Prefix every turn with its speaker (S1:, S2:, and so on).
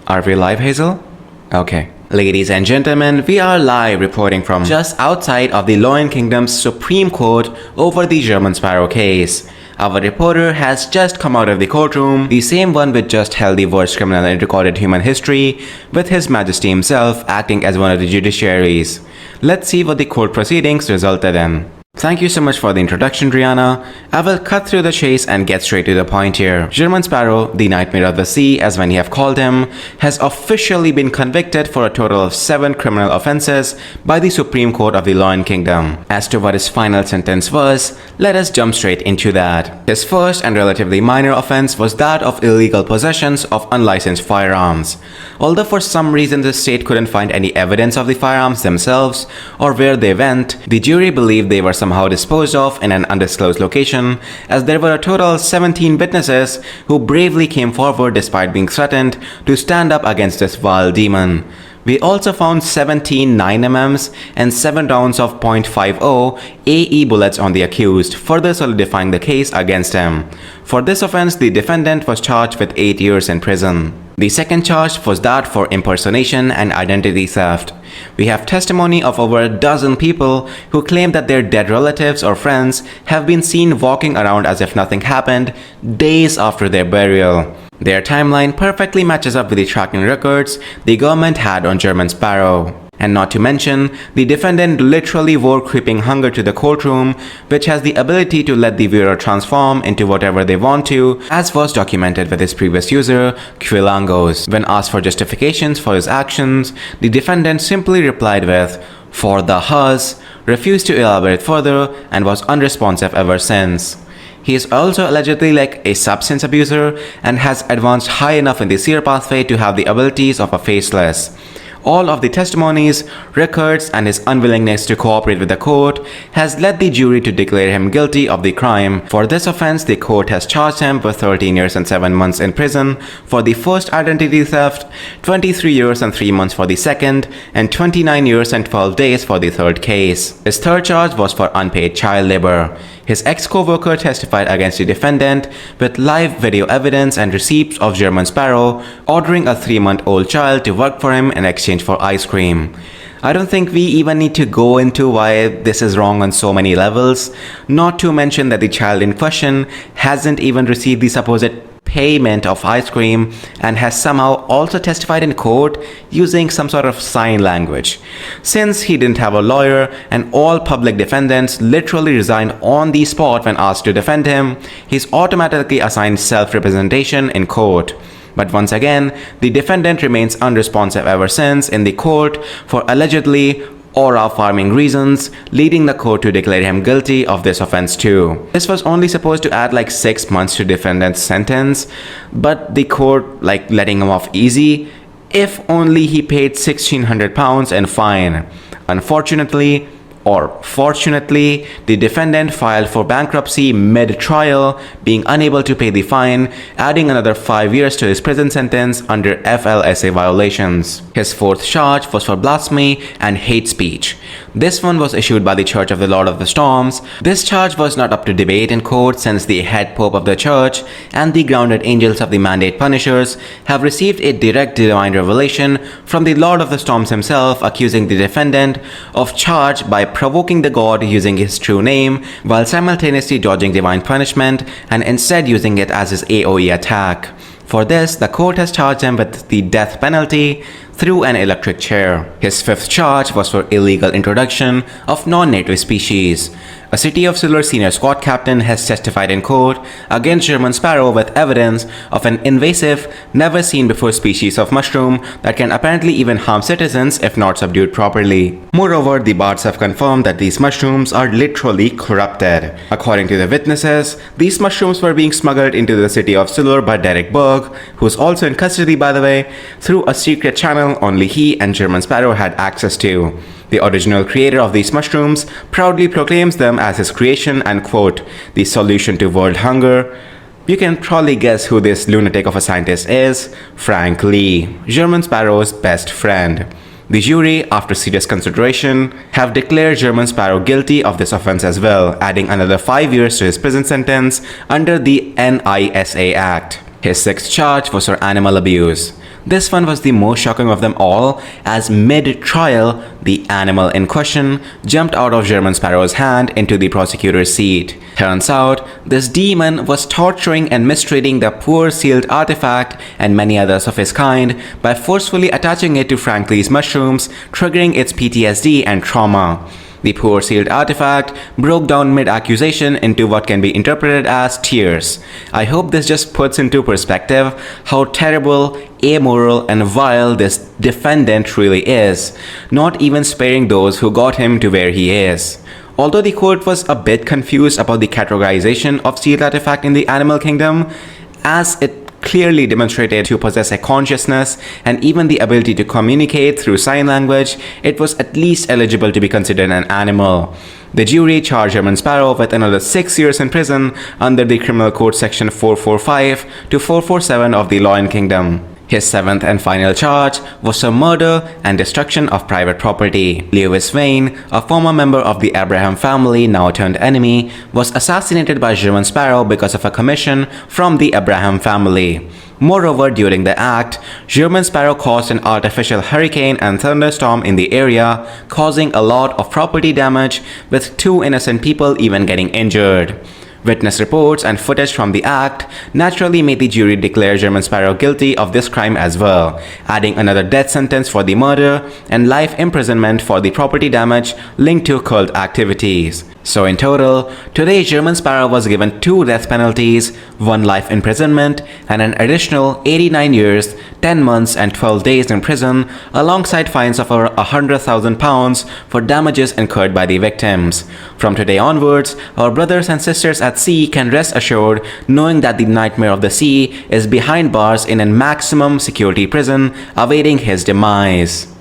S1: Are we live, Hazel? Okay. Ladies and gentlemen, we are live reporting from just outside of the Loen Kingdom's Supreme Court over the Gehrman Sparrow case. Our reporter has just come out of the courtroom, the same one which just held the worst criminal in recorded human history, with His Majesty himself acting as one of the judiciaries. Let's see what the court proceedings resulted in. Thank you so much for the introduction, Rihanna. I will cut through the chase and get straight to the point here. Gehrman Sparrow, the Nightmare of the Sea as many have called him, has officially been convicted for a total of 7 criminal offenses by the Supreme Court of the Loen Kingdom. As to what his final sentence was, let us jump straight into that. His first and relatively minor offense was that of illegal possessions of unlicensed firearms. Although for some reason the state couldn't find any evidence of the firearms themselves or where they went, the jury believed they were somehow disposed of in an undisclosed location, as there were a total of 17 witnesses who bravely came forward despite being threatened to stand up against this vile demon. We also found 17 9mm and 7 rounds of .50 AE bullets on the accused, further solidifying the case against him. For this offense, the defendant was charged with 8 years in prison. The second charge was that for impersonation and identity theft. We have testimony of over a dozen people who claim that their dead relatives or friends have been seen walking around as if nothing happened days after their burial. Their timeline perfectly matches up with the tracking records the government had on Gehrman Sparrow. And not to mention, the defendant literally wore creeping hunger to the courtroom, which has the ability to let the viewer transform into whatever they want to, as was documented with his previous user, Quilangos. When asked for justifications for his actions, the defendant simply replied with, "For the huzz," refused to elaborate further, and was unresponsive ever since. He is also allegedly like a substance abuser and has advanced high enough in the seer pathway to have the abilities of a faceless. All of the testimonies, records, and his unwillingness to cooperate with the court has led the jury to declare him guilty of the crime. For this offense, the court has charged him with 13 years and 7 months in prison for the first identity theft, 23 years and 3 months for the second, and 29 years and 12 days for the third case. His third charge was for unpaid child labor. His ex-co-worker testified against the defendant with live video evidence and receipts of Gehrman Sparrow ordering a 3-month-old child to work for him in exchange for ice cream. I don't think we even need to go into why this is wrong on so many levels, not to mention that the child in question hasn't even received the supposed payment of ice cream and has somehow also testified in court using some sort of sign language. Since he didn't have a lawyer and all public defendants literally resigned on the spot when asked to defend him, he's automatically assigned self-representation in court. But once again, the defendant remains unresponsive ever since in the court for allegedly aura farming reasons, leading the court to declare him guilty of this offense too. This was only supposed to add like 6 months to defendant's sentence, but the court letting him off easy if only he paid £1,600 in fine. Unfortunately, or fortunately, the defendant filed for bankruptcy mid-trial, being unable to pay the fine, adding another 5 years to his prison sentence under FLSA violations. His fourth charge was for blasphemy and hate speech. This one was issued by the Church of the Lord of the Storms. This charge was not up to debate in court since the head pope of the church and the grounded angels of the mandate punishers have received a direct divine revelation from the Lord of the Storms himself, accusing the defendant of charge by provoking the god using his true name while simultaneously dodging divine punishment and instead using it as his AoE attack. For this, the court has charged him with the death penalty through an electric chair. His fifth charge was for illegal introduction of non-native species. A City of Silver senior squad captain has testified in court against Gehrman Sparrow with evidence of an invasive, never-seen-before species of mushroom that can apparently even harm citizens if not subdued properly. Moreover, the bards have confirmed that these mushrooms are literally corrupted. According to the witnesses, these mushrooms were being smuggled into the City of Silver by Derek Berg, who is also in custody by the way, through a secret channel only he and Gehrman Sparrow had access to. The original creator of these mushrooms proudly proclaims them as his creation and quote, the solution to world hunger. You can probably guess who this lunatic of a scientist is. Frank Lee, Gehrman Sparrow's best friend. The jury, after serious consideration, have declared Gehrman Sparrow guilty of this offense as well, adding another 5 years to his prison sentence under the NISA Act. His sixth charge was for animal abuse. This one was the most shocking of them all, as mid-trial, the animal in question jumped out of Gehrman Sparrow's hand into the prosecutor's seat. Turns out, this demon was torturing and mistreating the poor sealed artifact and many others of his kind by forcefully attaching it to Franklin's mushrooms, triggering its PTSD and trauma. The poor sealed artifact broke down mid-accusation into what can be interpreted as tears. I hope this just puts into perspective how terrible, amoral, and vile this defendant really is, not even sparing those who got him to where he is. Although the court was a bit confused about the categorization of sealed artifact in the animal kingdom, as it clearly demonstrated to possess a consciousness and even the ability to communicate through sign language, it was at least eligible to be considered an animal. The jury charged Gehrman Sparrow with another 6 years in prison under the Criminal Code Section 445 to 447 of the Lion Kingdom. His seventh and final charge was for murder and destruction of private property. Louis Wain, a former member of the Abraham family now turned enemy, was assassinated by Gehrman Sparrow because of a commission from the Abraham family. Moreover, during the act, Gehrman Sparrow caused an artificial hurricane and thunderstorm in the area, causing a lot of property damage, with 2 innocent people even getting injured. Witness reports and footage from the act naturally made the jury declare Gehrman Sparrow guilty of this crime as well, adding another death sentence for the murder and life imprisonment for the property damage linked to cult activities. So in total, today Gehrman Sparrow was given 2 death penalties, 1 life imprisonment, and an additional 89 years, 10 months and 12 days in prison, alongside fines of over £100,000 for damages incurred by the victims. From today onwards, our brothers and sisters at sea can rest assured knowing that the nightmare of the sea is behind bars in a maximum security prison awaiting his demise.